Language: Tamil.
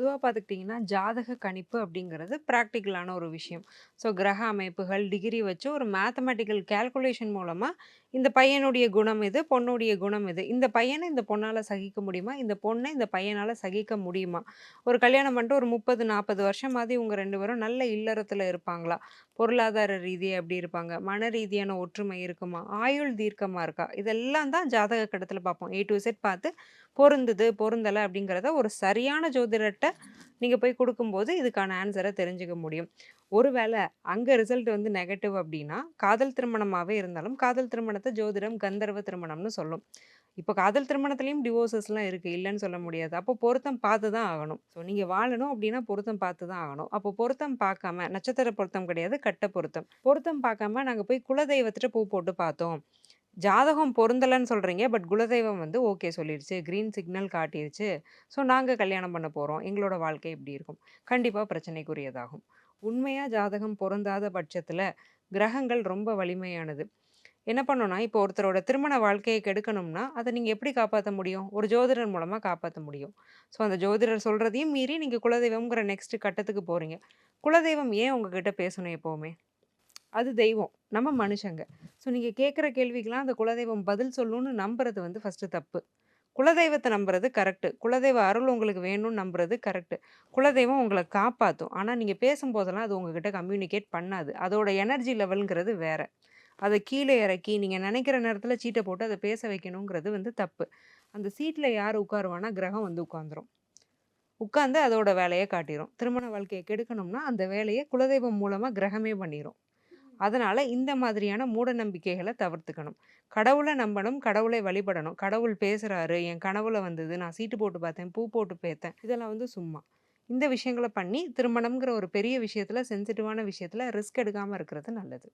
பொதுவா பார்த்துக்கிட்டிங்கன்னா, ஜாதக கணிப்பு அப்படிங்கிறது பிராக்டிகலான ஒரு விஷயம். ஸோ கிரக அமைப்புகள், டிகிரி வச்சு ஒரு மேத்தமேட்டிக்கல் கால்குலேஷன் மூலமா, இந்த பையனுடைய குணம் இது, பொண்ணுடைய குணம் இது. இந்த பையன இந்த பொண்ணால சகிக்க முடியுமா? இந்த பொண்ண இந்த பையனால சகிக்க முடியுமா? ஒரு கல்யாணம் பண்ணிட்டு ஒரு 30, 40 வருஷமாவது இவங்க 2 பேரும் நல்ல இல்லறத்துல இருப்பாங்களா? பொருளாதார ரீதியா எப்படி இருப்பாங்க? மன ரீதியான ஒற்றுமை இருக்குமா? ஆயுள் தீர்க்கமா இருக்கா? இதெல்லாம் தான் ஜாதக கட்டத்துல பார்ப்போம். ஏ டூ இசட் பார்த்து பொருந்துது, பொருந்தல அப்படிங்கிறத ஒரு சரியான ஜோதிடர்ட்ட நீங்க போய் குடுக்கும்போது, இதுக்கான ஆன்ஸர தெரிஞ்சுக்க முடியும். ஒருவேள அங்க ரிசல்ட் வந்து நெகட்டிவ் அப்படின்னா, காதல் திருமணமாவே இருந்தாலும், காதல் திருமணத்த ஜோதிடம் கந்தர்வ திருமணம்னு சொல்லும். இப்ப காதல் திருமணத்திலயும் டிவோர்ஸஸ்லாம் இருக்கு. இல்லன்னு சொல்ல முடியாது. அப்போ பொருத்தம் பார்த்து தான் ஆகணும். ஸோ நீங்க வாழணும் அப்படின்னா பொருத்தம் பார்த்து தான் ஆகணும். அப்போ பொருத்தம் பார்க்காம நட்சத்திர பொருத்தம் கிடையாது, கட்ட பொருத்தம். பொருத்தம் பார்க்காம நாங்க போய் குலதெய்வத்திட்ட பூ போட்டு பார்த்தோம். ஜாதகம் பொருந்தலன்னு சொல்றீங்க. பட் குலதெய்வம் வந்து ஓகே சொல்லிருச்சு. கிரீன் சிக்னல் காட்டிருச்சு. ஸோ நாங்க கல்யாணம் பண்ண போறோம். எங்களோட வாழ்க்கை இப்படி இருக்கும். கண்டிப்பா பிரச்சனைக்குரியதாகும். உண்மையா ஜாதகம் பொருந்தாத பட்சத்துல, கிரகங்கள் ரொம்ப வலிமையானது. என்ன பண்ணும்னா, இப்போ ஒருத்தரோட திருமண வாழ்க்கைய கெடுக்கணும்னா, அத நீங்க எப்படி காப்பாத்த முடியும்? ஒரு ஜோதிடர் மூலமா காப்பாத்த முடியும். ஸோ அந்த ஜோதிடர் சொல்றதையும் மீறி நீங்க குலதெய்வம்ங்கிற நெக்ஸ்ட் கட்டத்துக்கு போறீங்க. குலதெய்வம் ஏன் உங்ககிட்ட பேசணும் எப்பவுமே? அது தெய்வம். நம்ம மனுஷங்க. ஸோ நீங்க கேட்கிற கேள்விக்கெல்லாம் அந்த குலதெய்வம் பதில் சொல்லும்னு நம்புறது வந்து ஃபர்ஸ்ட்டு தப்பு. குலதெய்வத்த நம்புறது கரெக்ட்டு. குலதெய்வ அருள் உங்களுக்கு வேணும்னு நம்புறது கரெக்ட்டு. குலதெய்வம் உங்கள காப்பாத்தும். ஆனா நீங்க பேசும்போதெல்லாம் அது உங்ககிட்ட கம்யூனிகேட் பண்ணாது. அதோட எனர்ஜி லெவல்ங்கிறது வேற. அத கீழ இறக்கி, நீங்க நெனைக்கிற நேரத்தில சீட்ட போட்டு அத பேச வைக்கணுங்கிறது வந்து தப்பு. அந்த சீட்ல யார் உட்காருவான்னா, கிரகம் வந்து உட்காந்துரும். உட்கார்ந்து அதோட வேலைய காட்டிரும். திருமண வாழ்க்கைய கெடுக்கணும்னா, அந்த வேலைய குலதெய்வம் மூலமா கிரகமே பண்ணிரும். அதனால இந்த மாதிரியான மூட நம்பிக்கைகள தவிர்த்துக்கணும். கடவுள நம்பணும், கடவுளை வழிபடணும். கடவுள் பேசுறாரு, என் கனவுல வந்தது, நான் சீட்டு போட்டு பார்த்தேன், பூ போட்டு பேத்தேன். இதெல்லாம் வந்து சும்மா. இந்த விஷயங்கள பண்ணி, திருமணம்ங்கிற ஒரு பெரிய விஷயத்துல, சென்சிட்டிவான விஷயத்துல ரிஸ்க் எடுக்காம இருக்கிறது நல்லது.